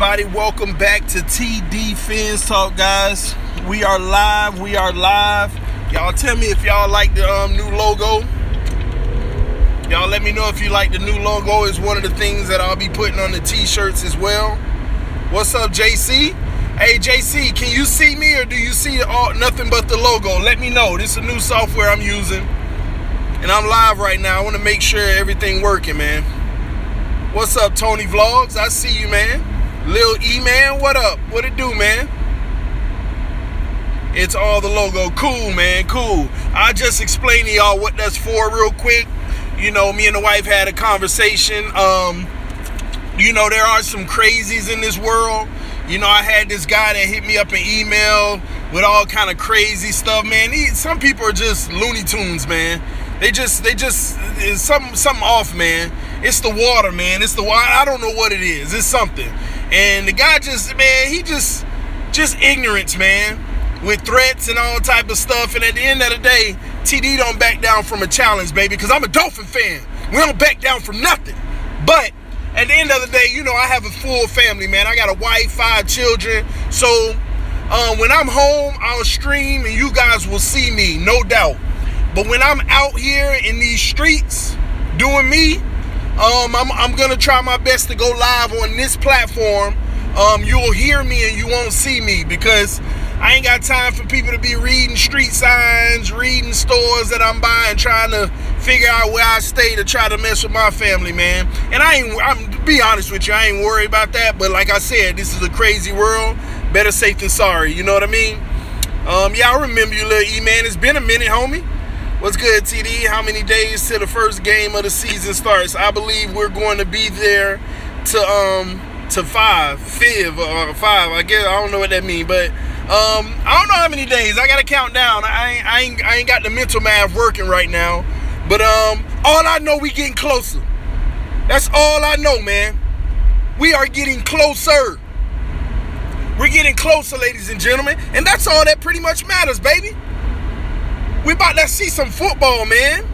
everybody? Welcome back to TD Fins Talk, guys. We are live. Y'all tell me if y'all like the new logo. Y'all let me know if you like the new logo. It's one of the things that I'll be putting on the t-shirts as well. What's up, JC? Hey, JC, can you see me or do you see nothing but the logo? Let me know. This is a new software I'm using. And I'm live right now. I want to make sure everything working, man. What's up, Tony Vlogs? I see you, man. Lil E, man, what up? What it do, man? It's all the logo. Cool, man, cool. I just explained to y'all what that's for real quick. You know, me and the wife had a conversation. You know, there are some crazies in this world. You know, I had this guy that hit me up an email with all kind of crazy stuff, man. Some people are just Looney Tunes, man. They just something off, man. It's the water, man. It's the water. I don't know what it is. It's something. And the guy just, man, he just ignorance, man, with threats and all type of stuff. And at the end of the day, TD don't back down from a challenge, baby, because I'm a Dolphin fan. We don't back down from nothing. But at the end of the day, you know, I have a full family, man. I got a wife, 5 children. So when I'm home, I'll stream and you guys will see me, no doubt. But when I'm out here in these streets doing me, I'm gonna try my best to go live on this platform. You'll hear me and you won't see me because I ain't got time for people to be reading street signs, reading stores that I'm buying, trying to figure out where I stay to try to mess with my family, man. And I'm to be honest with you, I ain't worried about that. But like I said, this is a crazy world. Better safe than sorry. You know what I mean? Yeah, I remember you, Lil E, man. It's been a minute, homie. What's good, TD? How many days till the first game of the season starts? I believe we're going to be there to 5, I guess. I don't know what that means, but I don't know how many days. I gotta count down. I ain't got the mental math working right now. But all I know, we getting closer. That's all I know, man. We are getting closer. We're getting closer, ladies and gentlemen, and that's all that pretty much matters, baby. We about to see some football, man.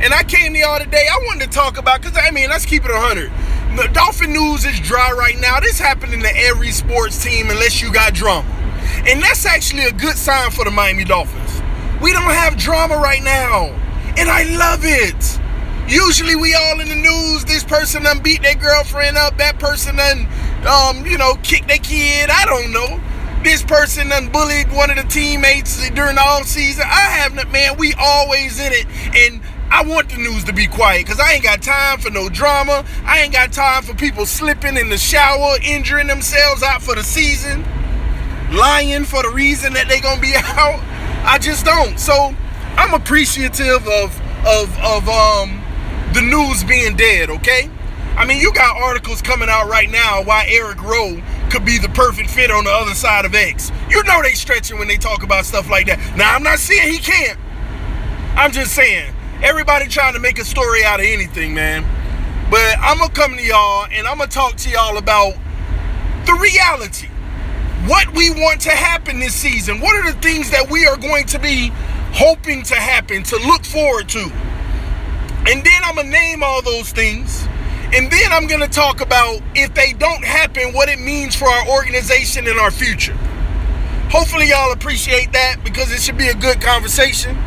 And I came to y'all today. I wanted to talk about, because, I mean, let's keep it 100. The Dolphin news is dry right now. This happening to every sports team unless you got drama. And that's actually a good sign for the Miami Dolphins. We don't have drama right now. And I love it. Usually we all in the news. This person done beat their girlfriend up. That person done, you know, kicked their kid. I don't know. This person done bullied one of the teammates during the off-season. I haven't, man. We always in it. And I want the news to be quiet because I ain't got time for no drama. I ain't got time for people slipping in the shower, injuring themselves out for the season, lying for the reason that they gonna be out. I just don't. So I'm appreciative of the news being dead, okay? I mean, you got articles coming out right now why Eric Rowe could be the perfect fit on the other side of X. You know they stretching when they talk about stuff like that. Now, I'm not saying he can't. I'm just saying, everybody trying to make a story out of anything, man. But I'm going to come to y'all and I'm going to talk to y'all about the reality. What we want to happen this season. What are the things that we are going to be hoping to happen, to look forward to? And then I'm going to name all those things. And then I'm going to talk about, if they don't happen, what it means for our organization and our future. Hopefully y'all appreciate that because it should be a good conversation.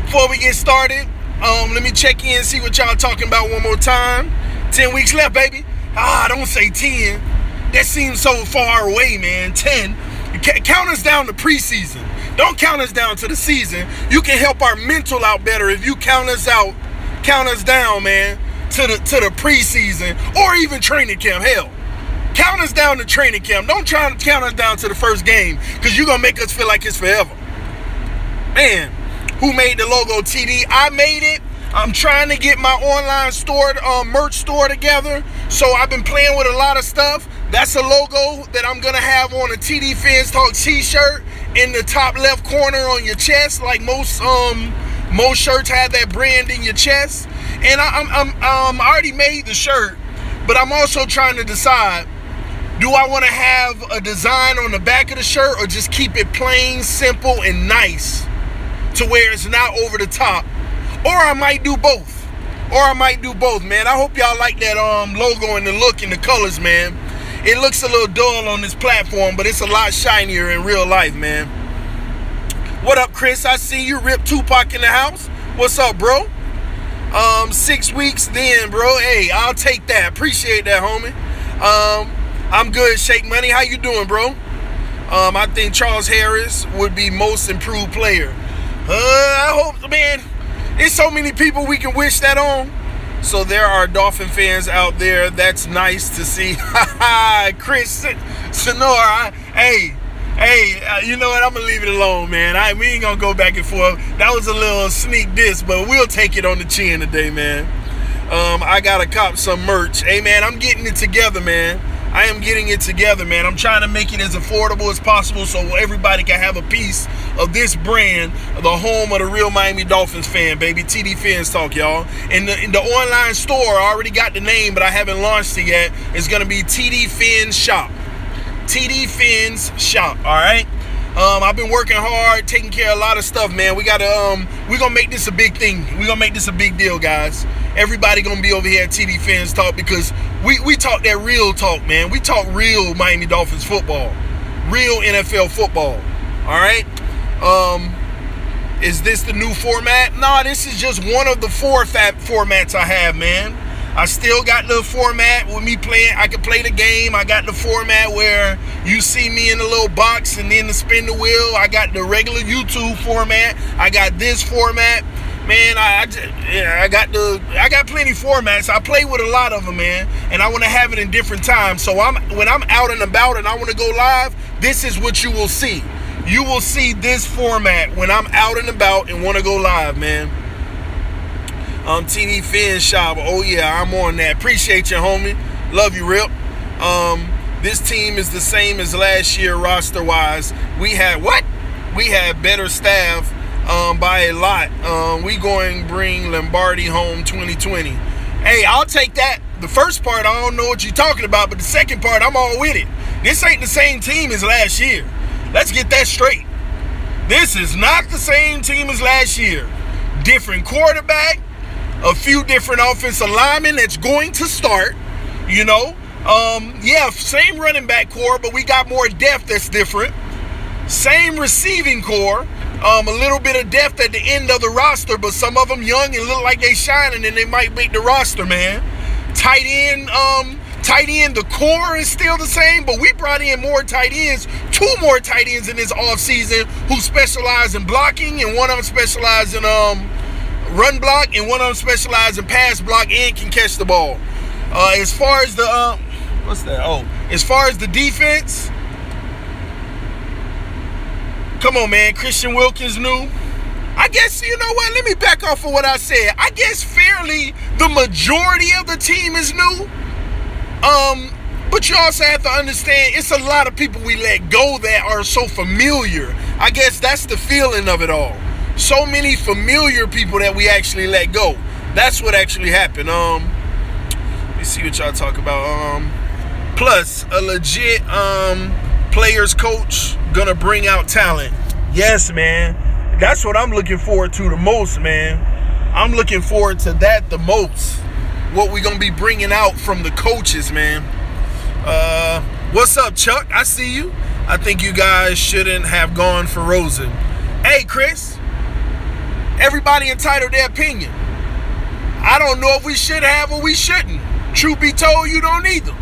Before we get started, let me check in and see what y'all talking about one more time. 10 weeks left, baby. Don't say 10. That seems so far away, man. 10. Count us down to preseason. Don't count us down to the season. You can help our mental out better if you count us down, man, to the preseason or even training camp. Hell, count us down to training camp. Don't try to count us down to the first game because you're gonna make us feel like it's forever. Man, who made the logo? TD. I made it. I'm trying to get my online store, merch store together. So I've been playing with a lot of stuff. That's a logo that I'm gonna have on a TD Fins Talk t-shirt in the top left corner on your chest, like most shirts have that brand in your chest. And I already made the shirt, but I'm also trying to decide, do I want to have a design on the back of the shirt or just keep it plain, simple, and nice to where it's not over the top? Or I might do both. Man. I hope y'all like that logo and the look and the colors, man. It looks a little dull on this platform, but it's a lot shinier in real life, man. What up, Chris? I see you. Rip Tupac in the house. What's up, bro? 6 weeks then, bro. Hey, I'll take that. Appreciate that, homie. I'm good, Shake Money. How you doing, bro? I think Charles Harris would be most improved player. I hope, man. There's so many people we can wish that on. So there are Dolphin fans out there. That's nice to see. Chris Sonora. Hey, you know what? I'm going to leave it alone, man. We ain't going to go back and forth. That was a little sneak diss, but we'll take it on the chin today, man. I got to cop some merch. Hey, man, I'm getting it together, man. I am getting it together, man. I'm trying to make it as affordable as possible so everybody can have a piece of this brand, the home of the real Miami Dolphins fan, baby. TD Fins Talk, y'all. In the online store, I already got the name, but I haven't launched it yet. It's going to be TD Fins Shop. TD Fins Shop, all right? I've been working hard, taking care of a lot of stuff, man. We're going to make this a big thing. We're going to make this a big deal, guys. Everybody going to be over here at TD Fins Talk because we talk that real talk, man. We talk real Miami Dolphins football. Real NFL football. All right? Is this the new format? Nah, this is just one of the four formats I have, man. I still got the format with me playing. I can play the game. I got the format where you see me in the little box and then the spin the wheel. I got the regular YouTube format. I got this format. Man, I got plenty formats. I play with a lot of them, man, and I want to have it in different times. So when I'm out and about and I want to go live, this is what you will see. You will see this format when I'm out and about and want to go live, man. TD Fins Shop. Oh yeah, I'm on that. Appreciate you, homie. Love you, Rip. This team is the same as last year roster wise. We had better staff by a lot. We going to bring Lombardi home 2020. Hey, I'll take that. The first part, I don't know what you're talking about, but the second part, I'm all with it. This ain't the same team as last year. Let's get that straight. This is not the same team as last year. Different quarterback, a few different offensive linemen that's going to start, you know. Yeah, same running back core, but we got more depth that's different. Same receiving core. A little bit of depth at the end of the roster, but some of them young and look like they shining and they might make the roster, man. Tight end, the core is still the same, but we brought in more tight ends, 2 more tight ends in this offseason who specialize in blocking, and one of them specialize in run block, and one of them specialize in pass block and can catch the ball. As far as the as far as the defense, come on, man. Christian Wilkins new. I guess, you know what? Let me back off of what I said. I guess fairly the majority of the team is new. But you also have to understand it's a lot of people we let go that are so familiar. I guess that's the feeling of it all. So many familiar people that we actually let go. That's what actually happened. Let me see what y'all talk about. Plus, a legit players coach gonna bring out talent. Yes, man. That's what I'm looking forward to the most, man. I'm looking forward to that the most. What we gonna be bringing out from the coaches, man. What's up, Chuck? I see you. I think you guys shouldn't have gone for Rosen. Hey, Chris. Everybody entitled their opinion. I don't know if we should have or we shouldn't. Truth be told, you don't either.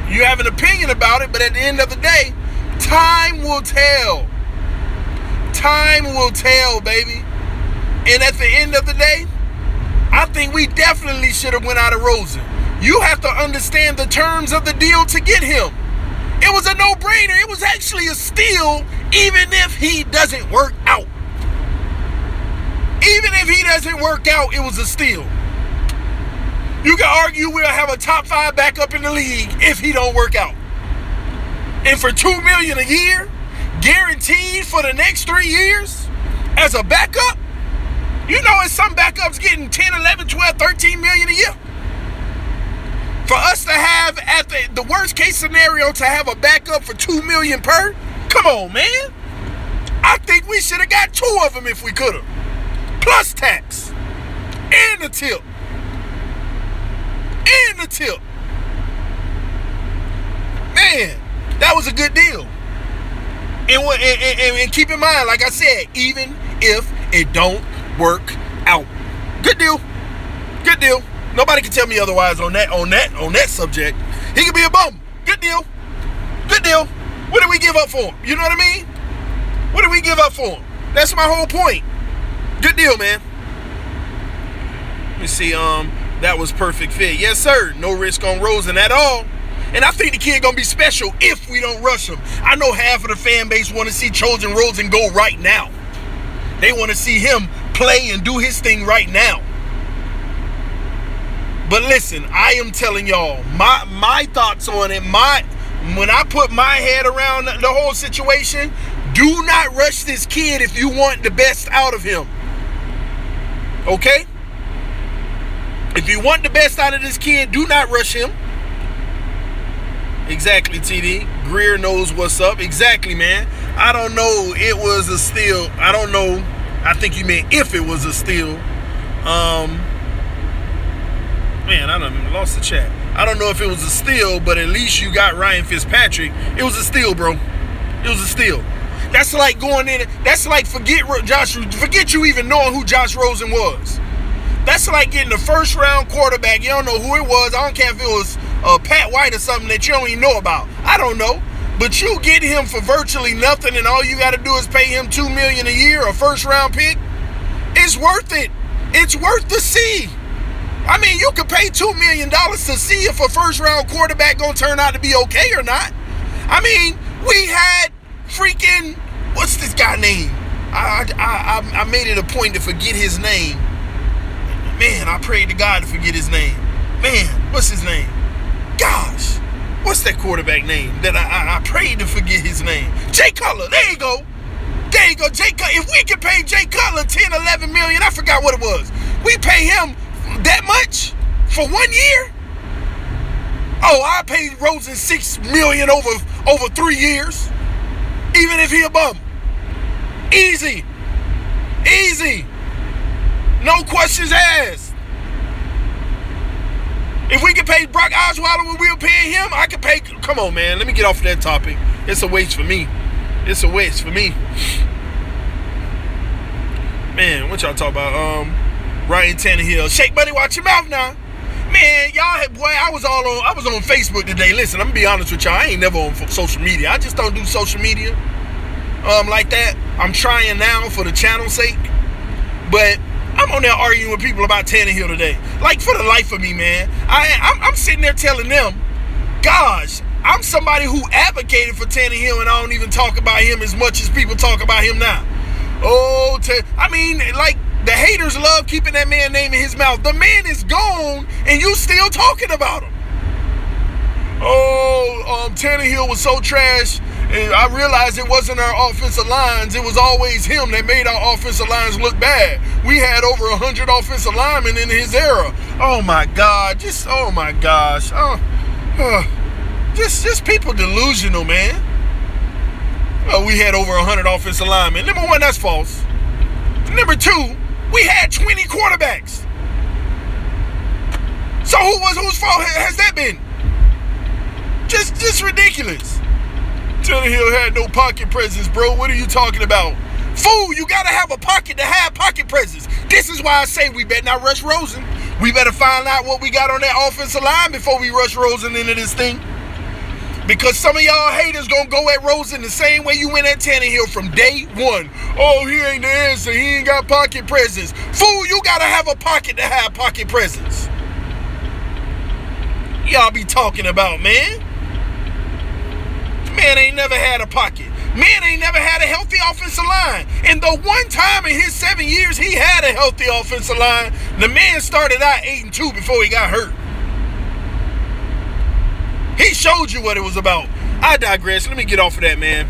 You have an opinion about it, but at the end of the day, time will tell. Time will tell, baby. And at the end of the day, I think we definitely should have went out of Rosen. You have to understand the terms of the deal to get him. It was a no-brainer. It was actually a steal, even if he doesn't work out. Even if he doesn't work out, it was a steal. You can argue we'll have a top 5 backup in the league if he don't work out. And for $2 million a year, guaranteed for the next 3 years, as a backup, you know, it's some backups getting 10, 11, 12, 13 million a year. For us to have, at the worst case scenario, to have a backup for $2 million per, come on, man. I think we should have got 2 of them if we could have. Plus tax. And the tip. And the tip. Man, that was a good deal. And keep in mind, like I said, even if it don't work out, good deal. Good deal. Nobody can tell me otherwise on that subject. He could be a bum. Good deal. Good deal. What did we give up for him? You know what I mean? What did we give up for him? That's my whole point. Good deal, man. Let me see. That was perfect fit. Yes, sir. No risk on Rosen at all. And I think the kid gonna be special if we don't rush him. I know half of the fan base want to see Trojan Rosen go right now. They want to see him play and do his thing right now. But listen, I am telling y'all my thoughts on it. When I put my head around the whole situation, do not rush this kid if you want the best out of him. Okay? If you want the best out of this kid, do not rush him. Exactly, TD. Greer knows what's up. Exactly, man. I don't know. It was a steal. I don't know. I think you meant if it was a steal. Man, I done lost the chat. I don't know if it was a steal, but at least you got Ryan Fitzpatrick. It was a steal, bro. It was a steal. That's like going in. That's like forget you even knowing who Josh Rosen was. That's like getting the first round quarterback. You don't know who it was. I don't care if it was Pat White or something that you don't even know about. I don't know. But you get him for virtually nothing, and all you got to do is pay him $2 million a year, a first round pick. It's worth it. It's worth to see. I mean, you could pay $2 million to see if a first round quarterback gonna turn out to be okay or not. I mean, we had freaking, what's this guy name? I made it a point to forget his name. Man, I prayed to God to forget his name. Man, what's his name? Gosh, what's that quarterback name that I prayed to forget his name? Jay Cutler. There you go. There you go, Jay Cutler. If we could pay Jay Cutler 10, 11 million, I forgot what it was. We pay him that much for 1 year? Oh, I paid Rosen $6 million over 3 years, even if he a bum. Easy, easy, no questions asked. If we could pay Brock Osweiler when we were paying him, I could pay. Come on, man. Let me get off of that topic. It's a waste for me. It's a waste for me. Man, what y'all talk about? Ryan Tannehill. Shake Buddy, watch your mouth now. Man, y'all, boy, I was on Facebook today. Listen, I'm gonna be honest with y'all. I ain't never on social media. I just don't do social media like that. I'm trying now for the channel's sake. But I'm on there arguing with people about Tannehill today. Like, for the life of me, man. I'm sitting there telling them, gosh, I'm somebody who advocated for Tannehill, and I don't even talk about him as much as people talk about him now. Oh, I mean, like, the haters love keeping that man's name in his mouth. The man is gone, and you still talking about him. Oh, Tannehill was so trash, and I realized it wasn't our offensive lines. It was always him that made our offensive lines look bad. We had over 100 offensive linemen in his era. Oh, my God. Oh, my gosh. Just people delusional, man. Oh, we had over 100 offensive linemen. Number one, that's false. Number two, we had 20 quarterbacks. So whose fault has that been? Just ridiculous. Tannehill had no pocket presence, bro. What are you talking about? Fool, you gotta have a pocket to have pocket presence. This is why I say we better not rush Rosen. We better find out what we got on that offensive line before we rush Rosen into this thing. Because some of y'all haters gonna go at Rosen the same way you went at Tannehill from day one. Oh, he ain't the answer. He ain't got pocket presence. Fool, you gotta have a pocket to have pocket presence. Y'all be talking about, man. Man ain't never had a pocket. Man ain't never had a healthy offensive line. And the one time in his 7 years he had a healthy offensive line, the man started out 8-2 before he got hurt. He showed you what it was about. I digress. Let me get off of that, man.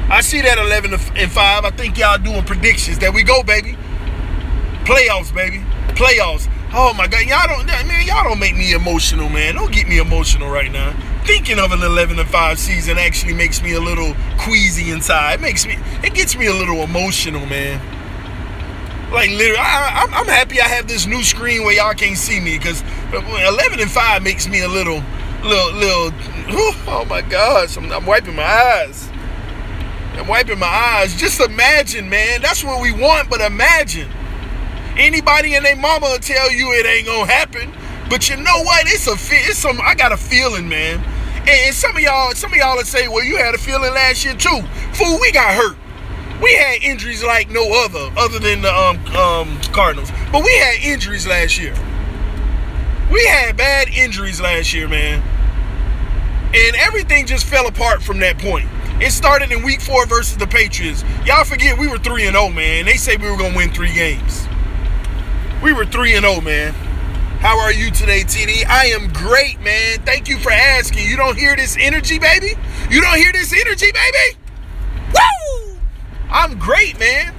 I see that 11-5. I think y'all doing predictions. There we go, baby. Playoffs, baby. Playoffs. Oh my God, y'all don't make me emotional, man. Don't get me emotional right now. Thinking of an 11-5 season actually makes me a little queasy inside. It gets me a little emotional, man. Like, literally, I'm happy I have this new screen where y'all can't see me, because 11-5 makes me a little Oh my gosh, I'm wiping my eyes. I'm wiping my eyes. Just imagine, man. That's what we want, but imagine. Anybody and their mama will tell you it ain't gonna happen. But you know what? I got a feeling, man. And some of y'all would say, well, you had a feeling last year too. Fool, we got hurt. We had injuries like no other than the Cardinals. But we had injuries last year. We had bad injuries last year, man. And everything just fell apart from that point. It started in week 4 versus the Patriots. Y'all forget we were 3-0, man. They say we were going to win 3 games. We were 3-0, man. How are you today, TD? I am great, man. Thank you for asking. You don't hear this energy, baby? You don't hear this energy, baby? Woo! I'm great, man.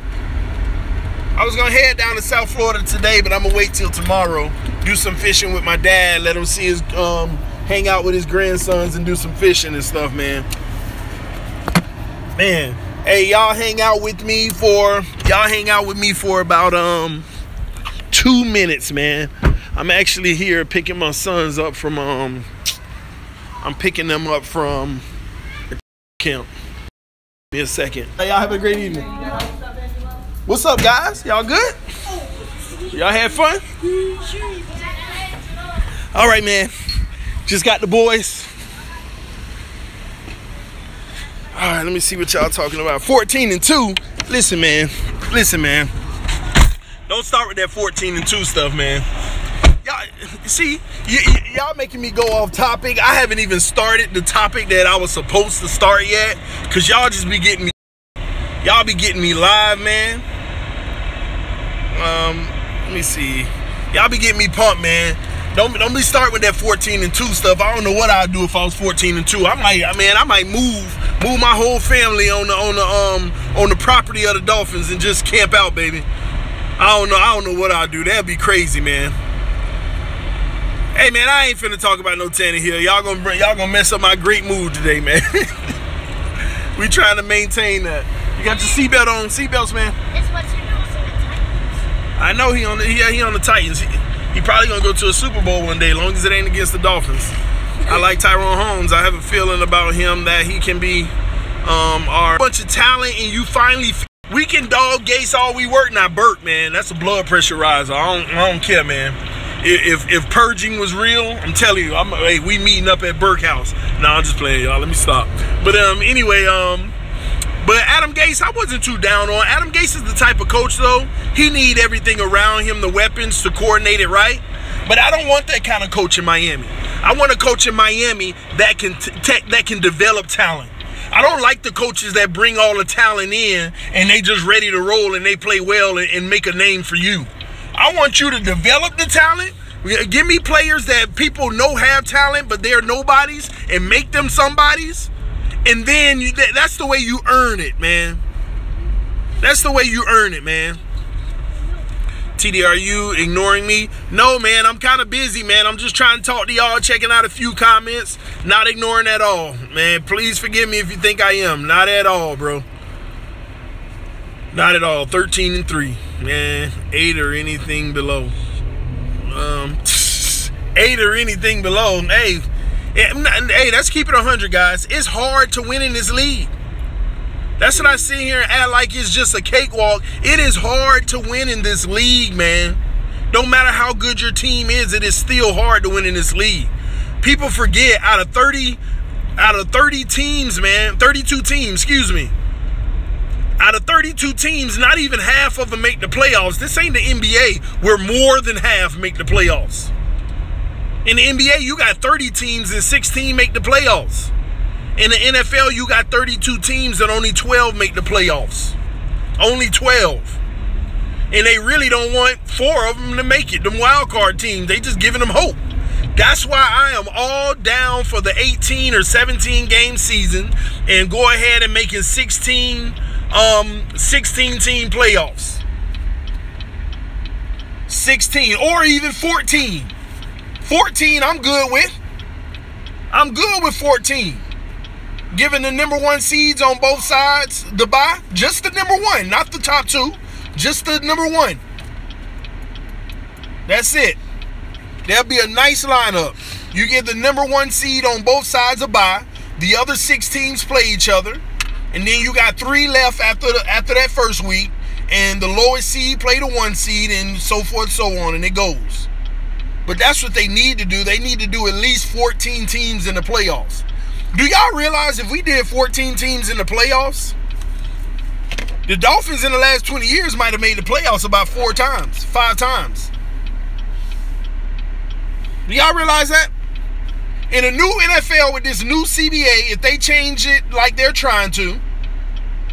I was going to head down to South Florida today, but I'm going to wait till tomorrow. Do some fishing with my dad. Let him see his, hang out with his grandsons and do some fishing and stuff, man. Man, hey, y'all hang out with me for about 2 minutes, man. I'm actually here picking my sons up from I'm picking them up from camp. Be a second. Hey, y'all have a great evening. What's up, guys? Y'all good? Y'all had fun? All right, man. Just got the boys. All right, let me see what y'all talking about. 14-2. Listen, man. Don't start with that 14-2 stuff, man. Y'all, see, y'all making me go off topic. I haven't even started the topic that I was supposed to start yet, cause y'all just be getting me. Y'all be getting me live, man. Let me see. Y'all be getting me pumped, man. Don't be starting with that 14-2 stuff. I don't know what I'd do if I was 14-2. I might move my whole family on the property of the Dolphins and just camp out, baby. I don't know what I'd do. That'd be crazy, man. Hey, man, I ain't finna talk about no Tannehill. Y'all gonna mess up my great mood today, man. We trying to maintain that. You got your seatbelt on, seatbelts, man. It's what you know, so the Titans. I know he on the Titans. He probably gonna go to a Super Bowl one day, as long as it ain't against the Dolphins. I like Tyrone Holmes. I have a feeling about him that he can be our bunch of talent, and you finally. We can dog Gase all we work, not Burke, man. That's a blood pressure riser. I don't care, man. If purging was real, I'm telling you, hey, we meeting up at Burke House. No, I'm just playing, y'all. Let me stop. But anyway, but Adam Gase, I wasn't too down on. Adam Gase is the type of coach, though. He need everything around him, the weapons to coordinate it right. But I don't want that kind of coach in Miami. I want a coach in Miami that can develop talent. I don't like the coaches that bring all the talent in and they just ready to roll and they play well and make a name for you. I want you to develop the talent. Give me players that people know have talent, but they're nobodies, and make them somebodies. And then that's the way you earn it, man. That's the way you earn it, man. TD, are you ignoring me? No, man, I'm kind of busy, man. I'm just trying to talk to y'all, checking out a few comments. Not ignoring at all, man. Please forgive me if you think I am. Not at all, bro. Not at all. 13-3, man. 8 or anything below. 8 or anything below. Hey, let's keep it 100, guys. It's hard to win in this league. That's what I sit here and act like it's just a cakewalk. It is hard to win in this league, man. Don't matter how good your team is, it is still hard to win in this league. People forget out of 30 teams, man, 32 teams, excuse me. Out of 32 teams, not even half of them make the playoffs. This ain't the NBA where more than half make the playoffs. In the NBA, you got 30 teams and 16 make the playoffs. In the NFL, you got 32 teams and only 12 make the playoffs. Only 12. And they really don't want 4 of them to make it. Them wild card teams, they just giving them hope. That's why I am all down for the 18 or 17 game season and go ahead and making 16 team playoffs. 16 or even 14. 14 I'm good with. I'm good with 14. Giving the number 1 seeds on both sides the bye. Just the number 1, not the top 2. Just the number 1. That's it. There'll be a nice lineup. You get the number 1 seed on both sides a bye. The other 6 teams play each other. And then you got 3 left after that first week. And the lowest seed play the 1 seed and so forth, so on. And it goes. But that's what they need to do. They need to do at least 14 teams in the playoffs. Do y'all realize if we did 14 teams in the playoffs, the Dolphins in the last 20 years might have made the playoffs about 4 times, 5 times. Do y'all realize that? In a new NFL with this new CBA, if they change it like they're trying to,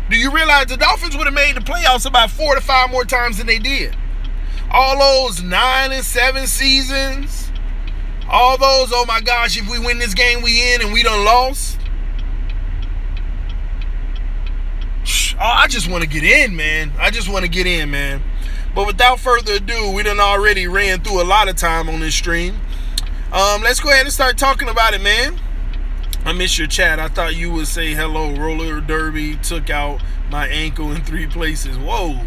do you realize the Dolphins would have made the playoffs about 4 to 5 more times than they did? All those 9 and 7 seasons, all those, oh my gosh, if we win this game, we in and we done lost. Oh, I just want to get in, man. I just want to get in, man. But without further ado, we done already ran through a lot of time on this stream. Let's go ahead and start talking about it, man. I miss your chat. I thought you would say hello. Roller derby took out my ankle in 3 places. Whoa.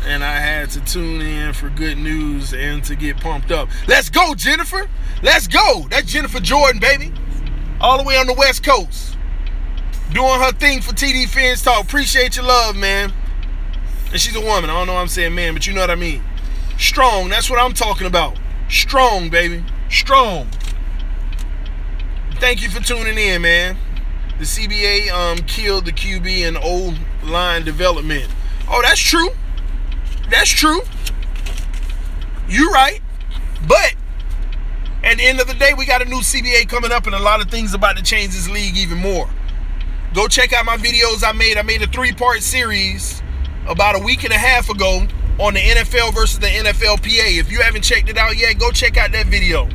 And I had to tune in for good news and to get pumped up. Let's go, Jennifer. Let's go. That's Jennifer Jordan, baby. All the way on the West Coast. Doing her thing for TD Fans Talk. Appreciate your love, man. And she's a woman. I don't know why I'm saying man, but you know what I mean. Strong. That's what I'm talking about. Strong, baby. Strong. Thank you for tuning in, man. The CBA killed the QB and O-line development. Oh, that's true. That's true. You're right. But at the end of the day, we got a new CBA coming up and a lot of things about to change this league even more. Go check out my videos I made. I made a 3-part series about a week and a half ago on the NFL versus the NFLPA. If you haven't checked it out yet, go check out that video.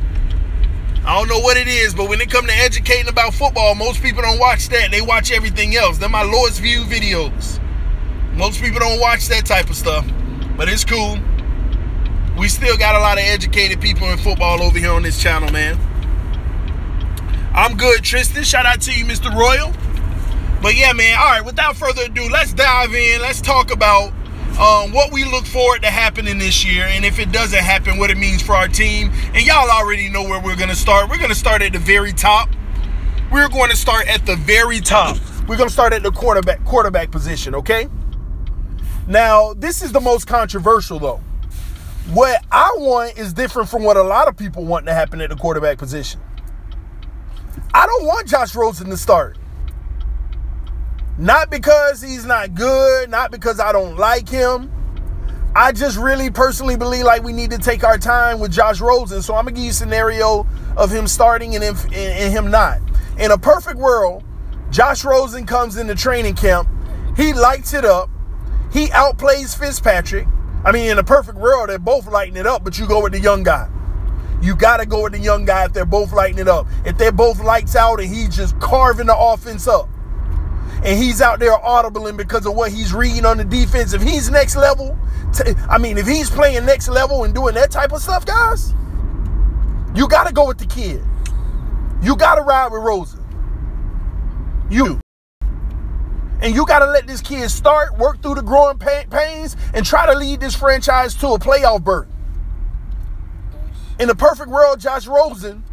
I don't know what it is, but when it comes to educating about football, most people don't watch that. They watch everything else. They're my lowest view videos. Most people don't watch that type of stuff, but it's cool. We still got a lot of educated people in football over here on this channel, man. I'm good, Tristan. Shout out to you, Mr. Royal. But yeah, man, all right, without further ado, let's dive in. Let's talk about what we look forward to happening this year, and if it doesn't happen, what it means for our team. And y'all already know where we're going to start. We're going to start at the very top. We're going to start at the very top. We're going to start at the quarterback position, okay? Now, this is the most controversial, though. What I want is different from what a lot of people want to happen at the quarterback position. I don't want Josh Rosen to start. Not because he's not good, not because I don't like him. I just really personally believe like we need to take our time with Josh Rosen. So I'm going to give you a scenario of him starting and him not. In a perfect world, Josh Rosen comes into training camp. He lights it up. He outplays Fitzpatrick. I mean, in a perfect world, they're both lighting it up, but you go with the young guy. You got to go with the young guy if they're both lighting it up. If they're both lights out and he's just carving the offense up, and he's out there audibling because of what he's reading on the defense. If he's next level, if he's playing next level and doing that type of stuff, guys, you got to go with the kid. You got to ride with Rosen. And you got to let this kid start, work through the growing pains, and try to lead this franchise to a playoff berth. In the perfect world, Josh Rosen,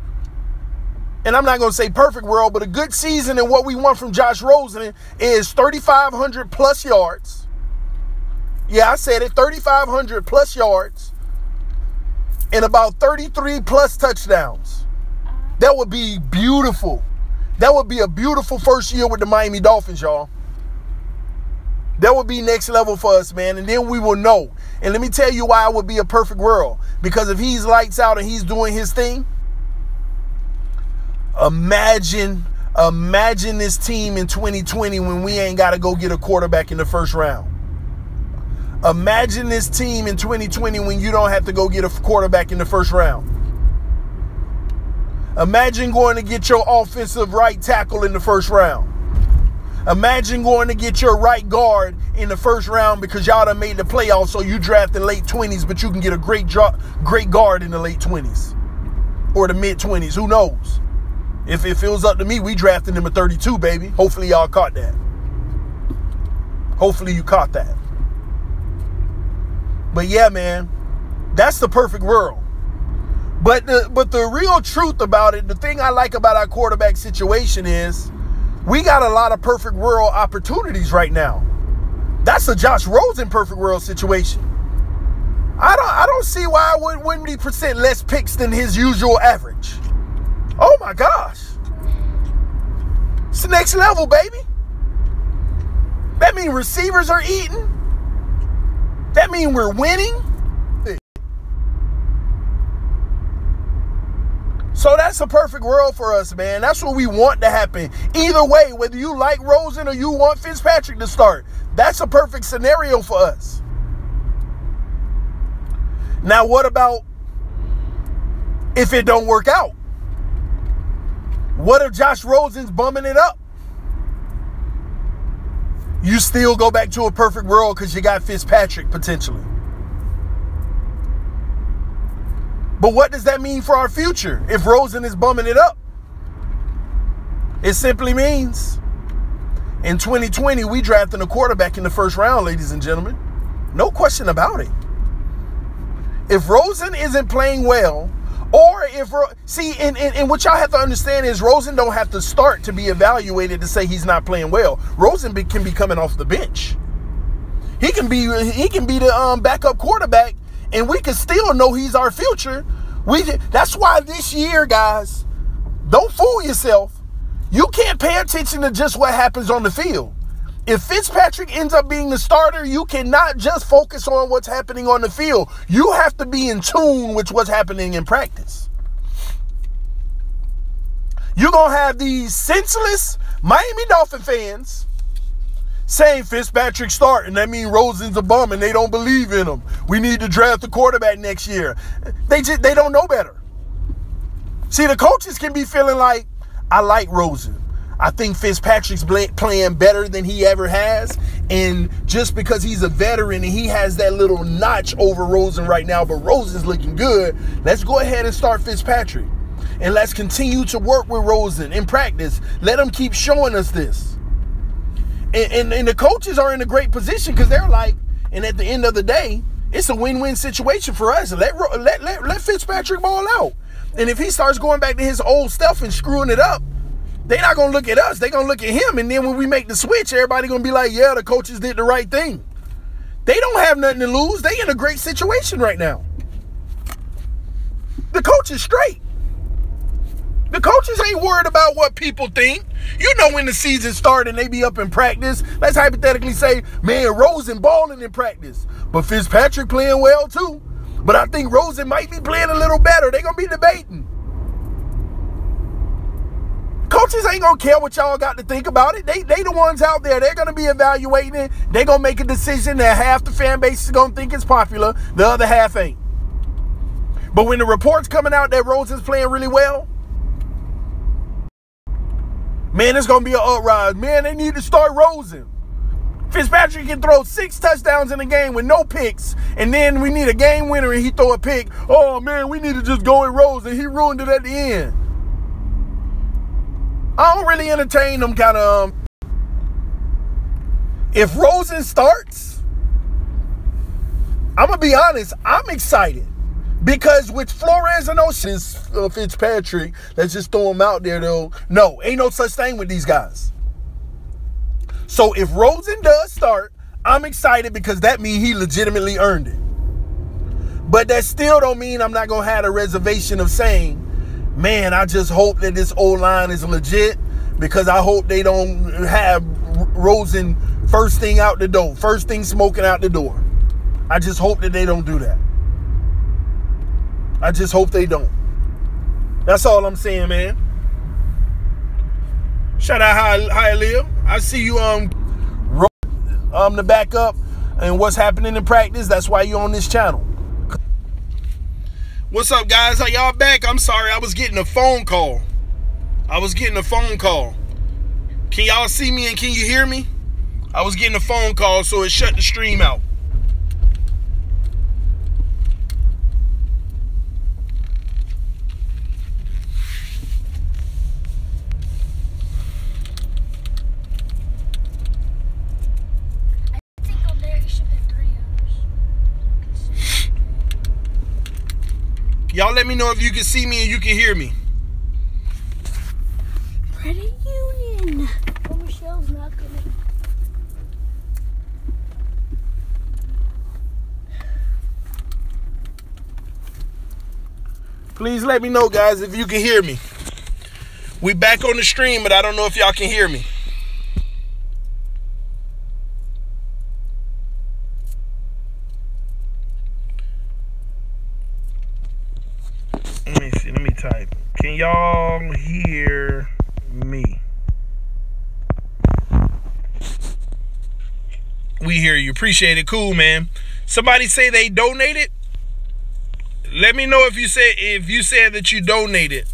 and I'm not going to say perfect world, but a good season and what we want from Josh Rosen is 3,500 plus yards. Yeah, I said it, 3,500 plus yards and about 33 plus touchdowns. That would be beautiful. That would be a beautiful first year with the Miami Dolphins, y'all. That would be next level for us, man. And then we will know. And let me tell you why it would be a perfect world. Because if he's lights out and he's doing his thing, Imagine this team in 2020 when we ain't got to go get a quarterback in the first round. Imagine this team in 2020 when you don't have to go get a quarterback in the first round. Imagine going to get your offensive right tackle in the first round. Imagine going to get your right guard in the first round because y'all done made the playoffs, so you draft in late 20s, but you can get a great guard in the late 20s or the mid 20s. Who knows? If it was up to me, we drafted him at 32, baby. Hopefully y'all caught that. Hopefully you caught that. But yeah, man, that's the perfect world. But the real truth about it, the thing I like about our quarterback situation is we got a lot of perfect world opportunities right now. That's a Josh Rosen perfect world situation. I don't see why I would 20% less picks than his usual average. Oh my gosh. It's the next level, baby. That means receivers are eating. That means we're winning. So that's a perfect world for us, man. That's what we want to happen. Either way, whether you like Rosen or you want Fitzpatrick to start, that's a perfect scenario for us. Now, what about if it don't work out? What if Josh Rosen's bumming it up? You still go back to a perfect world because you got Fitzpatrick potentially. But what does that mean for our future if Rosen is bumming it up? It simply means in 2020, we drafted a quarterback in the first round, ladies and gentlemen. No question about it. If Rosen isn't playing well, or if, and what y'all have to understand is Rosen don't have to start to be evaluated to say he's not playing well. Rosen can be coming off the bench. He can be the backup quarterback, and we can still know he's our future. That's why this year, guys, don't fool yourself. You can't pay attention to just what happens on the field. If Fitzpatrick ends up being the starter, you cannot just focus on what's happening on the field. You have to be in tune with what's happening in practice. You're going to have these senseless Miami Dolphin fans saying Fitzpatrick start, and that means Rosen's a bum and they don't believe in him. We need to draft a quarterback next year. They don't know better. See, the coaches can be feeling like, I like Rosen. I think Fitzpatrick's playing better than he ever has. And just because he's a veteran and he has that little notch over Rosen right now, but Rosen's looking good, let's go ahead and start Fitzpatrick. And let's continue to work with Rosen in practice. Let him keep showing us this. And the coaches are in a great position because they're like, and at the end of the day, it's a win-win situation for us. Let Fitzpatrick ball out. And if he starts going back to his old stuff and screwing it up, they're not going to look at us. They're going to look at him. And then when we make the switch, everybody going to be like, yeah, the coaches did the right thing. They don't have nothing to lose. They in a great situation right now. The coach is straight. The coaches ain't worried about what people think. You know when the season started and they be up in practice. Let's hypothetically say, man, Rosen balling in practice. But Fitzpatrick playing well too. But I think Rosen might be playing a little better. They're going to be debating. Coaches ain't going to care what y'all got to think about it. They the ones out there. They're going to be evaluating it. They're going to make a decision that half the fan base is going to think it's popular. The other half ain't. But when the reports coming out that Rosen's playing really well, man, it's going to be an uprise. Man, they need to start Rosen. Fitzpatrick can throw 6 touchdowns in a game with no picks, and then we need a game winner and he throw a pick. Oh, man, we need to just go with Rosen. He ruined it at the end. I don't really entertain them kind of... If Rosen starts, I'm going to be honest, I'm excited. Because with Flores and Fitzpatrick, let's just throw him out there, though. No, ain't no such thing with these guys. So if Rosen does start, I'm excited because that means he legitimately earned it. But that still don't mean I'm not going to have a reservation of saying, man, I just hope that this O-line is legit because I hope they don't have Rosen first thing out the door, first thing smoking out the door. I just hope that they don't do that. I just hope they don't. That's all I'm saying, man. Shout out Hialeah. I see you the backup and what's happening in practice. That's why you're on this channel. What's up, guys? How y'all back? I'm sorry, I was getting a phone call. Can y'all see me and can you hear me? I was getting a phone call, so it shut the stream out. Y'all let me know if you can see me and you can hear me. Credit union. Oh, Michelle's not gonna. Please let me know, guys, if you can hear me. We back on the stream, but I don't know if y'all can hear me. Let me see. Let me type. Can y'all hear me? We hear you. Appreciate it. Cool, man. Somebody say they donated. Let me know if you said that you donated,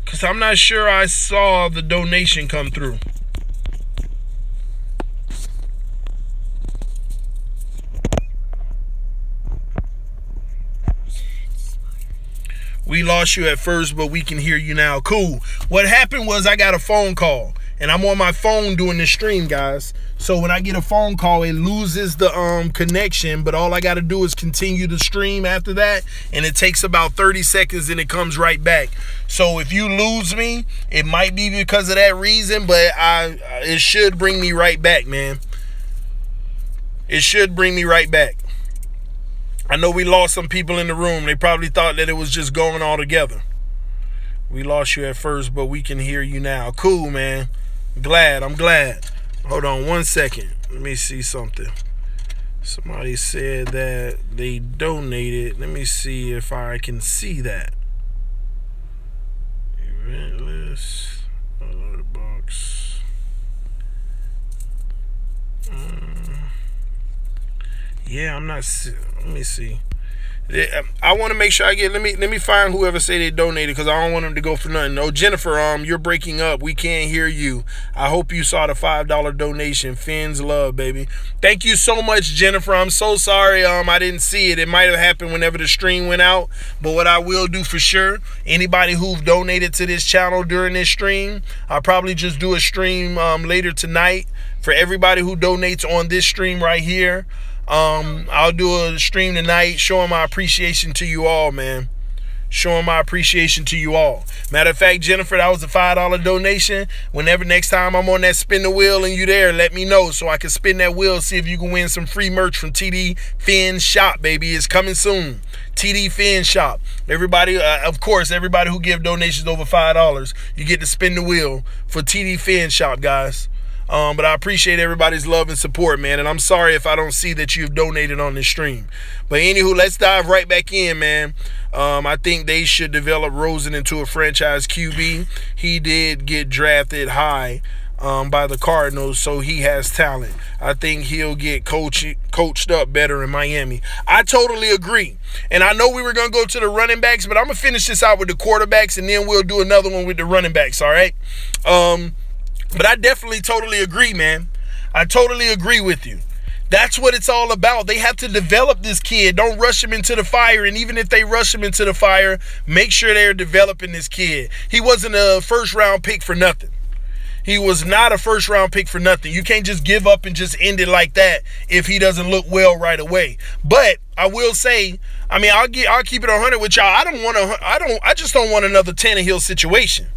because I'm not sure I saw the donation come through. We lost you at first, but we can hear you now. Cool. What happened was I got a phone call, and I'm on my phone doing the stream, guys. So when I get a phone call, it loses the connection, but all I got to do is continue the stream after that, and it takes about 30 seconds, and it comes right back. So if you lose me, it might be because of that reason, but it should bring me right back, man. It should bring me right back. I know we lost some people in the room. They probably thought that it was just going all together. We lost you at first, but we can hear you now. Cool, man. I'm glad. Hold on 1 second. Let me see something. Somebody said that they donated. Let me see if I can see that. Event list. Alert box. Yeah, I'm not. Let me see. I want to make sure I get. Let me find whoever say they donated, because I don't want them to go for nothing. Oh, Jennifer, you're breaking up. We can't hear you. I hope you saw the $5 donation. Fins love, baby. Thank you so much, Jennifer. I'm so sorry. I didn't see it. It might have happened whenever the stream went out. But what I will do for sure, anybody who've donated to this channel during this stream, I'll probably just do a stream later tonight for everybody who donates on this stream right here. I'll do a stream tonight showing my appreciation to you all, man. Showing my appreciation to you all. Matter of fact, Jennifer, that was a $5 donation. Whenever next time I'm on that spin the wheel and you there, let me know so I can spin that wheel, see if you can win some free merch from TD Fin Shop, baby. It's coming soon. TD Fin Shop. Everybody, of course, everybody who give donations over $5, you get to spin the wheel for TD Fin Shop, guys. But I appreciate everybody's love and support, man. And I'm sorry if I don't see that you've donated on this stream. But anywho, let's dive right back in, man. I think they should develop Rosen into a franchise QB. He did get drafted high by the Cardinals, so he has talent. I think he'll get coached up better in Miami. I totally agree. And I know we were going to go to the running backs, but I'm going to finish this out with the quarterbacks, and then we'll do another one with the running backs, all right? But I definitely totally agree, man. I totally agree with you. That's what it's all about. They have to develop this kid. Don't rush him into the fire. And even if they rush him into the fire, make sure they're developing this kid. He wasn't a first-round pick for nothing. He was not a first-round pick for nothing. You can't just give up and just end it like that if he doesn't look well right away. But I will say, I mean, I'll keep it 100 with y'all. I just don't want another Tannehill situation.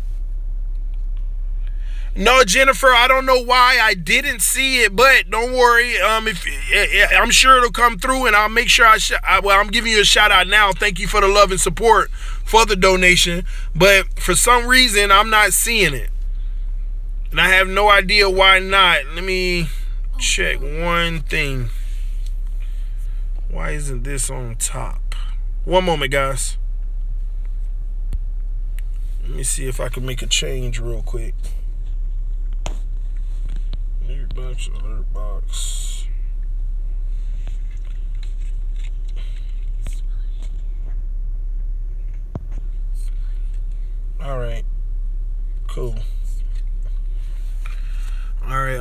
No, Jennifer, I don't know why I didn't see it, but don't worry. I'm sure it'll come through, and I'll make sure I'm giving you a shout out now. Thank you for the love and support for the donation. But for some reason, I'm not seeing it. And I have no idea why not. Let me check one thing. Why isn't this on top? One moment, guys. Let me see if I can make a change real quick. Alert box. All right. Cool. All right.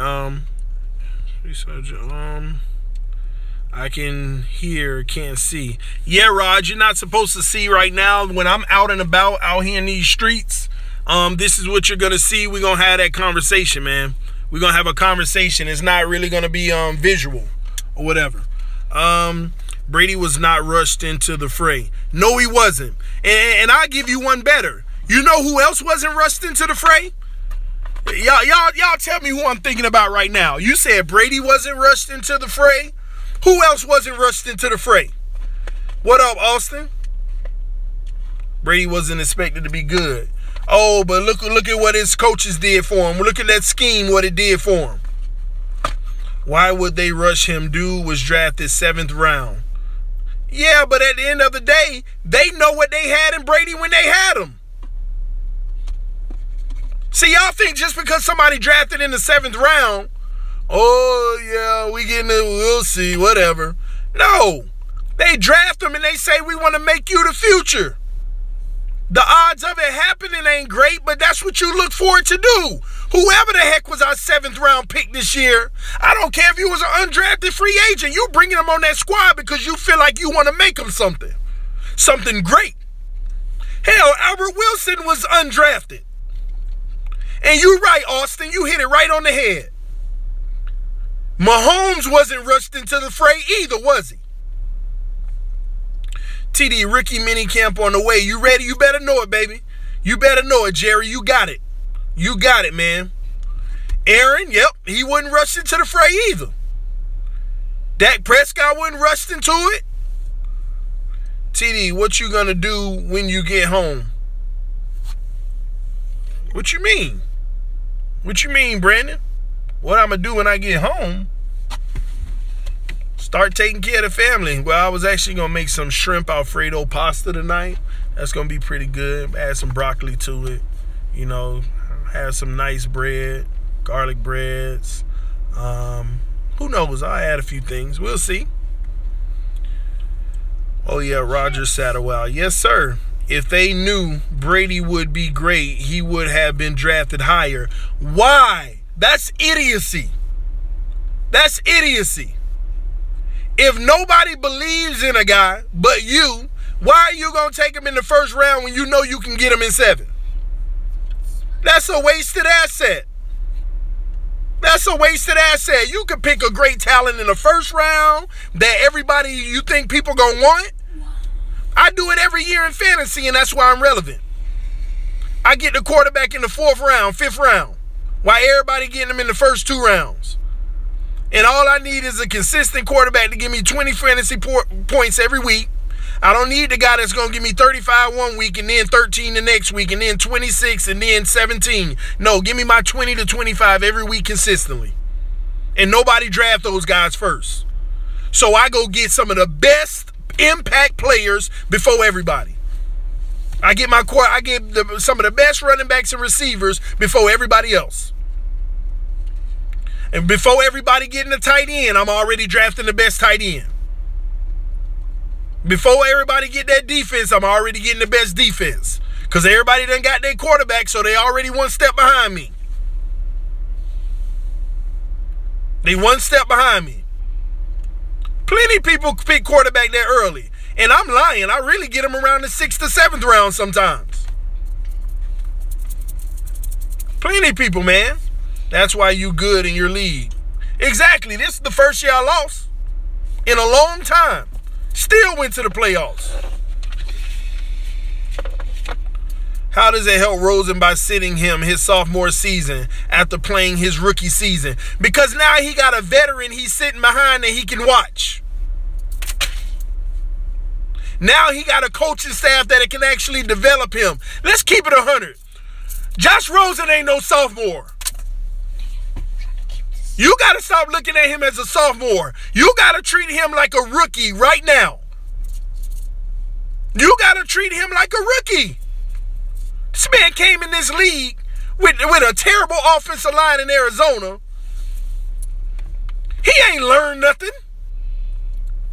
I can hear, can't see. Yeah, Rod, you're not supposed to see right now. When I'm out and about out here in these streets, this is what you're gonna see. We're gonna have that conversation, man. We're going to have a conversation. It's not really going to be visual or whatever. Brady was not rushed into the fray. No, he wasn't. And I'll give you one better. You know who else wasn't rushed into the fray? Y'all tell me who I'm thinking about right now. You said Brady wasn't rushed into the fray. Who else wasn't rushed into the fray? What up, Austin? Brady wasn't expected to be good. Oh, but look at what his coaches did for him. Look at that scheme, what it did for him. Why would they rush him? Dude was drafted 7th round. Yeah, but at the end of the day, they know what they had in Brady when they had him. See, y'all think just because somebody drafted in the 7th round, oh, yeah, we getting it, we'll see, whatever. No, they draft them and they say, we want to make you the future. The odds of it happening ain't great, but that's what you look forward to do. Whoever the heck was our 7th round pick this year, I don't care if you was an undrafted free agent, you bringing them on that squad because you feel like you want to make them something great. Hell, Albert Wilson was undrafted. And you're right, Austin. You hit it right on the head. Mahomes wasn't rushed into the fray either, was he? TD, rookie minicamp on the way. You ready? You better know it, baby. You better know it, Jerry. You got it. You got it, man. Aaron, yep, he wasn't rushed into the fray either. Dak Prescott wasn't rushed into it. TD, what you gonna do when you get home? What you mean? What you mean, Brandon? What I'm going to do when I get home? Start taking care of the family. Well, I was actually going to make some shrimp Alfredo pasta tonight. That's going to be pretty good. Add some broccoli to it. You know, have some nice bread, garlic breads. Who knows? I'll add a few things. We'll see. Oh, yeah, Roger Satterwell. Yes, sir. If they knew Brady would be great, he would have been drafted higher. Why? That's idiocy. That's idiocy. If nobody believes in a guy but you, why are you going to take him in the 1st round when you know you can get him in 7? That's a wasted asset. That's a wasted asset. You can pick a great talent in the 1st round that everybody you think people going to want. I do it every year in fantasy, and that's why I'm relevant. I get the quarterback in the 4th round, 5th round, while everybody getting them in the first 2 rounds. And all I need is a consistent quarterback to give me 20 fantasy points every week. I don't need the guy that's going to give me 35 one week and then 13 the next week and then 26 and then 17. No, give me my 20 to 25 every week consistently. And nobody draft those guys first. So I go get some of the best impact players before everybody. I get some of the best running backs and receivers before everybody else. And before everybody getting a tight end, I'm already drafting the best tight end. Before everybody get that defense, I'm already getting the best defense. Because everybody done got their quarterback, so they already 1 step behind me. They 1 step behind me. Plenty of people pick quarterback that early. And I'm lying. I really get them around the 6th to 7th round sometimes. Plenty of people, man. That's why you good in your league. Exactly. This is the first year I lost in a long time. Still went to the playoffs. How does it help Rosen by sitting him his sophomore season after playing his rookie season? Because now he got a veteran he's sitting behind that he can watch. Now he got a coaching staff that can actually develop him. Let's keep it 100. Josh Rosen ain't no sophomore. You got to stop looking at him as a sophomore. You got to treat him like a rookie right now. You got to treat him like a rookie. This man came in this league with a terrible offensive line in Arizona. He ain't learned nothing.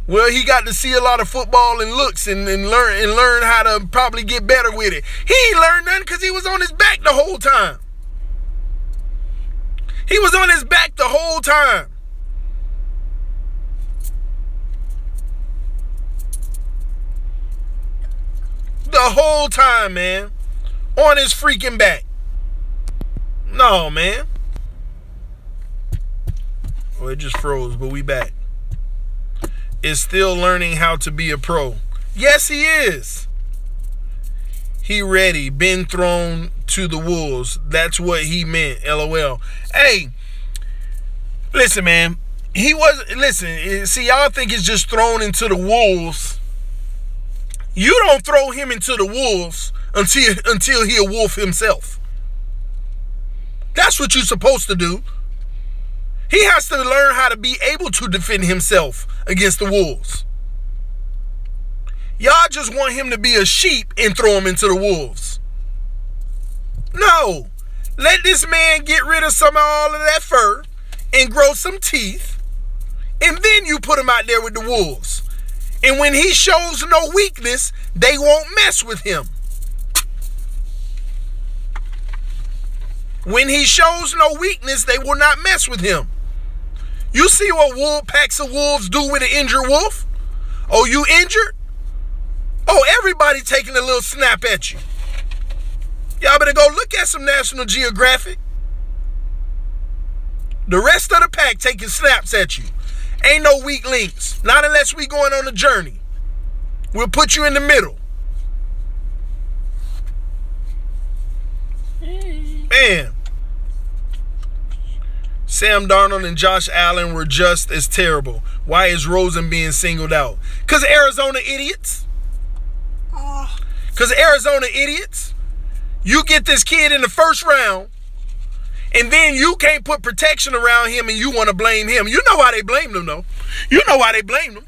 Well, he got to see a lot of football and looks and learn how to probably get better with it. He ain't learned nothing because he was on his back the whole time. He was on his back the whole time. The whole time, man. On his freaking back. No, man. Well, it just froze, but we back. is still learning how to be a pro. Yes, he is. He ready. Been thrown to the wolves. That's what he meant. LOL. Hey, listen, man. He wasn't. Listen, see, y'all think it's just thrown into the wolves. You don't throw him into the wolves until he a wolf himself. That's what you're supposed to do. He has to learn how to be able to defend himself against the wolves. Y'all just want him to be a sheep and throw him into the wolves. No. Let this man get rid of some of all of that fur and grow some teeth, and then you put him out there with the wolves. And when he shows no weakness, they won't mess with him. When he shows no weakness, they will not mess with him. You see what packs of wolves do with an injured wolf? Oh, you injured? Oh, everybody taking a little snap at you. Y'all better go look at some National Geographic. The rest of the pack taking snaps at you. Ain't no weak links. Not unless we going on a journey. We'll put you in the middle. Man. Sam Darnold and Josh Allen were just as terrible. Why is Rosen being singled out? Because Arizona idiots. Because Arizona idiots. You get this kid in the first round, and then you can't put protection around him and you want to blame him. You know why they blamed him, though. You know why they blamed him.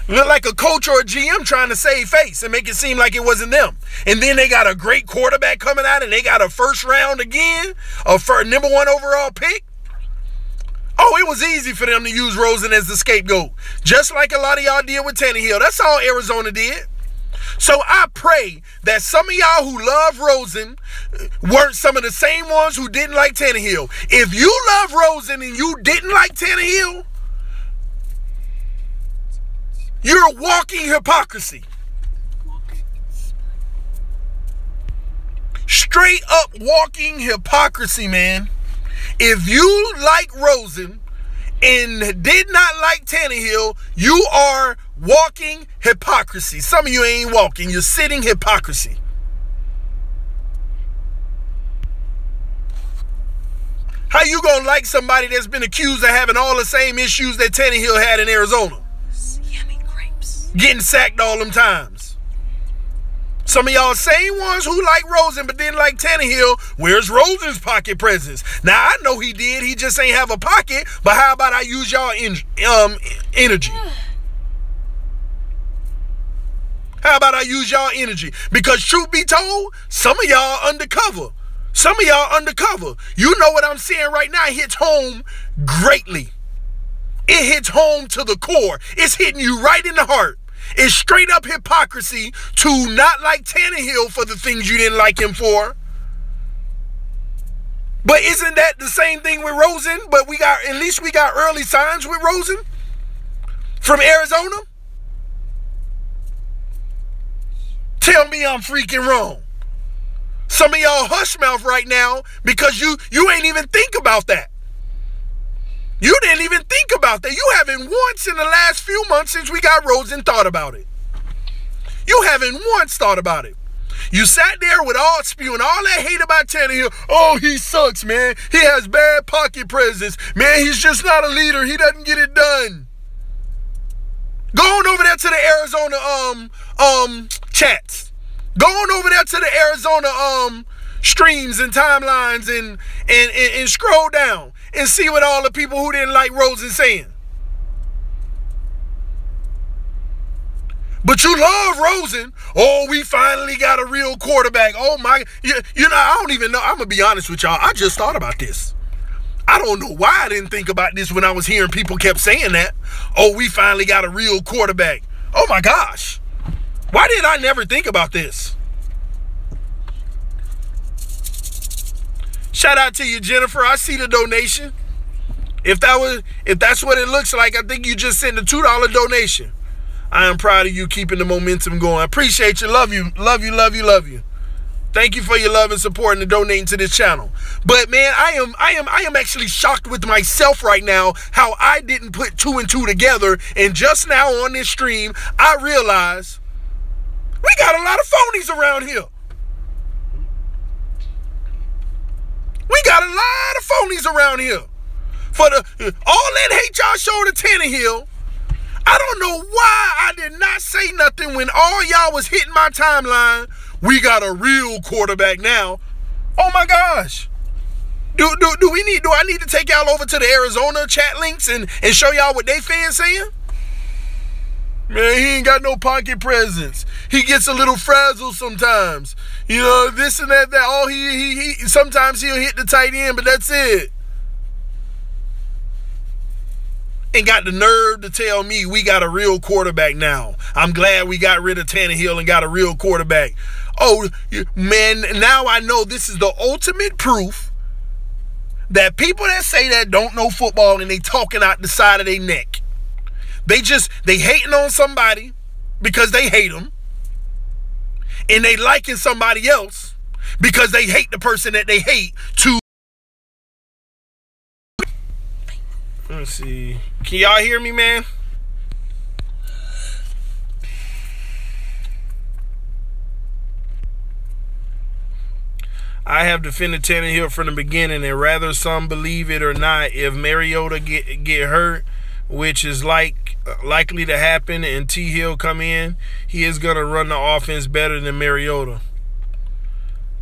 Look like a coach or a GM trying to save face and make it seem like it wasn't them. And then they got a great quarterback coming out and they got a first round again, a number 1 overall pick. Oh, it was easy for them to use Rosen as the scapegoat. Just like a lot of y'all did with Tannehill. That's all Arizona did. So I pray that some of y'all who love Rosen weren't some of the same ones who didn't like Tannehill. If you love Rosen and you didn't like Tannehill, you're walking hypocrisy. Straight up walking hypocrisy, man. If you like Rosen and did not like Tannehill, you are walking hypocrisy. Some of you ain't walking. You're sitting hypocrisy. How you gonna like somebody that's been accused of having all the same issues that Tannehill had in Arizona? Yummy grapes. Getting sacked all them times. Some of y'all same ones who like Rosen but didn't like Tannehill. Where's Rosen's pocket presence? Now, I know he did. He just ain't have a pocket. But how about I use y'all energy? How about I use y'all energy? Because truth be told, some of y'all undercover. Some of y'all undercover. You know what I'm saying right now hits home greatly. It hits home to the core. It's hitting you right in the heart. It's straight up hypocrisy to not like Tannehill for the things you didn't like him for. But isn't that the same thing with Rosen? But at least we got early signs with Rosen from Arizona. Tell me I'm freaking wrong. Some of y'all hush mouth right now because you ain't even think about that. You didn't even think about that. You haven't once in the last few months since we got Rosen thought about it. You haven't once thought about it. You sat there with all spewing all that hate about Tannehill. Oh, he sucks, man. He has bad pocket presence. Man, he's just not a leader. He doesn't get it done. Go on over there to the Arizona chats. Go on over there to the Arizona streams and timelines and scroll down and see what all the people who didn't like Rosen saying. But you love Rosen. Oh, we finally got a real quarterback. Oh my, you know, I don't even know. I'm gonna be honest with y'all. I just thought about this. I don't know why I didn't think about this when I was hearing people kept saying that. Oh, we finally got a real quarterback. Oh my gosh. Why did I never think about this? Shout out to you, Jennifer. I see the donation. If that's what it looks like, I think you just sent a $2 donation. I am proud of you keeping the momentum going. I appreciate you. Love you. Love you, love you, love you. Thank you for your love and support and donating to this channel. But man, I am actually shocked with myself right now how I didn't put 2 and 2 together. And just now on this stream, I realized we got a lot of phonies around here. We got a lot of phonies around here. For all that hate y'all showed to Tannehill, I don't know why I did not say nothing when all y'all was hitting my timeline. We got a real quarterback now. Oh my gosh. Do I need to take y'all over to the Arizona chat links and show y'all what they fans saying? Man, he ain't got no pocket presence. He gets a little frazzled sometimes. You know, this and that. Oh, he sometimes he'll hit the tight end, but that's it. And got the nerve to tell me we got a real quarterback now. I'm glad we got rid of Tannehill and got a real quarterback. Oh, man, now I know this is the ultimate proof that people that say that don't know football and they talking out the side of their neck. They hating on somebody because they hate them. And they liking somebody else because they hate the person that they hate to. Let's see. Can y'all hear me, man? I have defended Tannehill from the beginning, and rather some believe it or not, if Mariota get hurt, which is likely to happen, and T. Hill come in, he is gonna run the offense better than Mariota.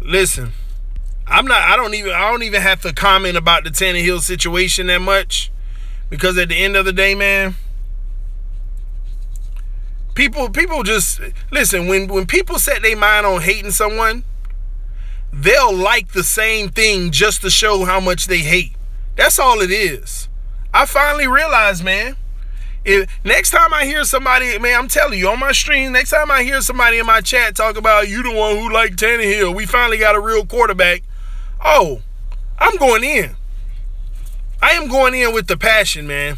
Listen, I don't even have to comment about the Tannehill situation that much, because at the end of the day, man, people just listen. When people set their mind on hating someone, they'll like the same thing just to show how much they hate. That's all it is. I finally realized, man, next time I hear somebody, man, I'm telling you, on my stream, next time I hear somebody in my chat talk about you the one who liked Tannehill, we finally got a real quarterback. Oh, I'm going in. I am going in with the passion, man.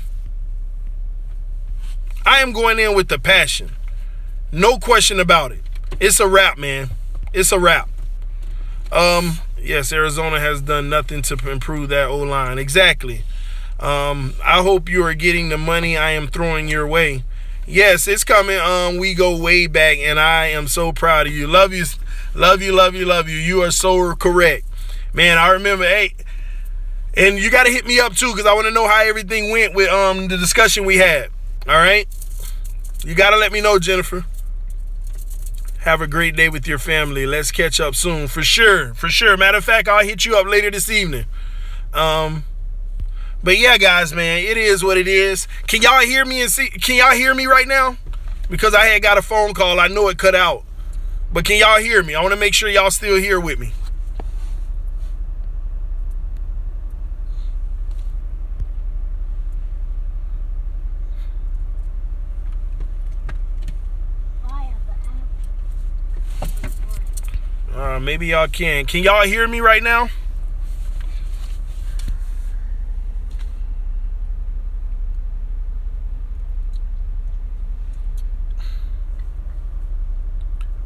I am going in with the passion. No question about it. It's a wrap, man. It's a wrap. Yes, Arizona has done nothing to improve that O-line. Exactly. I hope you are getting the money I am throwing your way. Yes, it's coming. We go way back, and I am so proud of you. Love you, love you, love you, love you. You are so correct. Man, I remember, hey, and you got to hit me up too, because I want to know how everything went with the discussion we had. All right? You got to let me know, Jennifer. Have a great day with your family. Let's catch up soon. For sure. For sure. Matter of fact, I'll hit you up later this evening. But yeah, guys, man, it is what it is. Can y'all hear me can y'all hear me right now? Because I had got a phone call. I know it cut out. But can y'all hear me? I want to make sure y'all still here with me. Maybe y'all can. Can y'all hear me right now?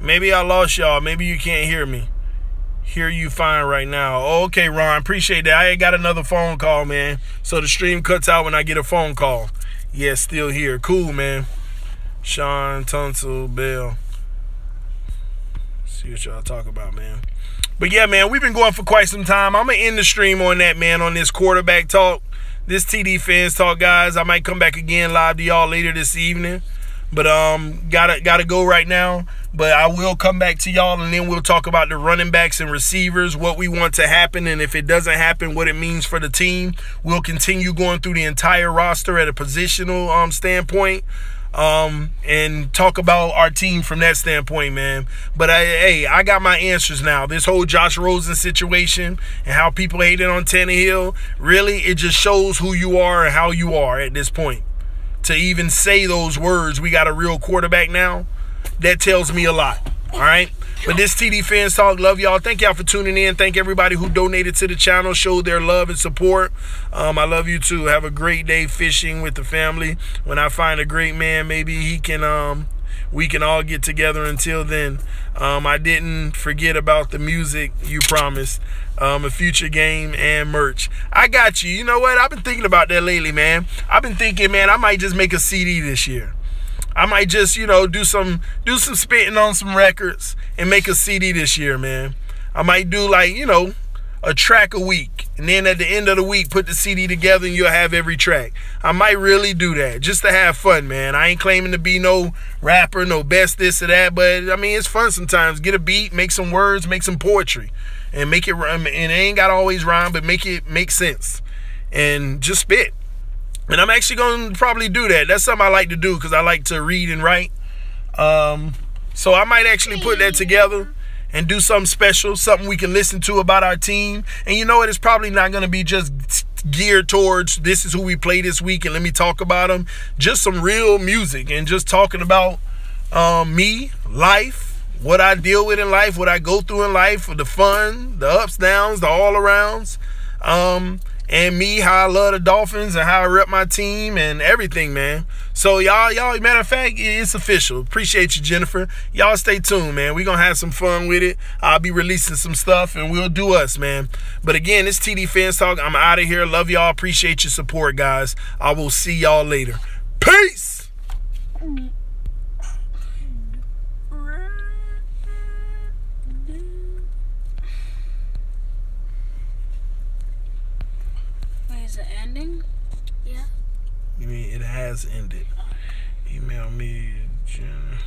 Maybe I lost y'all. Maybe you can't hear me. Hear you fine right now. Oh, okay, Ron. Appreciate that. I ain't got another phone call, man. So the stream cuts out when I get a phone call. Yeah, still here. Cool, man. Sean Tunsil Bell. See what y'all talk about, man. But yeah, man, we've been going for quite some time. I'm gonna end the stream on that, man, on this quarterback talk, this TD fans talk, guys. I might come back again live to y'all later this evening, but gotta go right now. But I will come back to y'all, and then we'll talk about the running backs and receivers, what we want to happen, and if it doesn't happen, what it means for the team. We'll continue going through the entire roster at a positional standpoint. And talk about our team from that standpoint, man. But I got my answers now. This whole Josh Rosen situation and how people hated on Tannehill, really, it just shows who you are and how you are at this point. To even say those words, we got a real quarterback now, that tells me a lot. All right? But this TD Fans Talk, love y'all. Thank y'all for tuning in. Thank everybody who donated to the channel, showed their love and support. I love you too. Have a great day fishing with the family. When I find a great man, maybe he can we can all get together. Until then, I didn't forget about the music you promised, a future game and merch. I got you. You know what? I've been thinking about that lately, man. I've been thinking, man, I might just make a CD this year. I might just, do some spitting on some records and make a CD this year, man. I might do like, a track a week, and then at the end of the week put the CD together and you'll have every track. I might really do that just to have fun, man. I ain't claiming to be no rapper, no best this or that, but I mean, it's fun sometimes. Get a beat, make some words, make some poetry, and make it rhyme. And it ain't got to always rhyme, but make it make sense and just spit. And I'm actually going to probably do that. That's something I like to do because I like to read and write. So I might actually put that together and do something special, something we can listen to about our team. And you know what? It's probably not going to be just geared towards this is who we play this week and let me talk about them. Just some real music and just talking about me, life, what I deal with in life, what I go through in life, the fun, the ups, downs, the all-arounds. And me, how I love the Dolphins and how I rep my team and everything, man. So y'all, matter of fact, it's official. Appreciate you, Jennifer. Y'all stay tuned, man. We're going to have some fun with it. I'll be releasing some stuff and we'll do us, man. But again, it's TD Fans Talk. I'm out of here. Love y'all. Appreciate your support, guys. I will see y'all later. Peace. Is it ending? Yeah. You mean it has ended? Email me, Jen.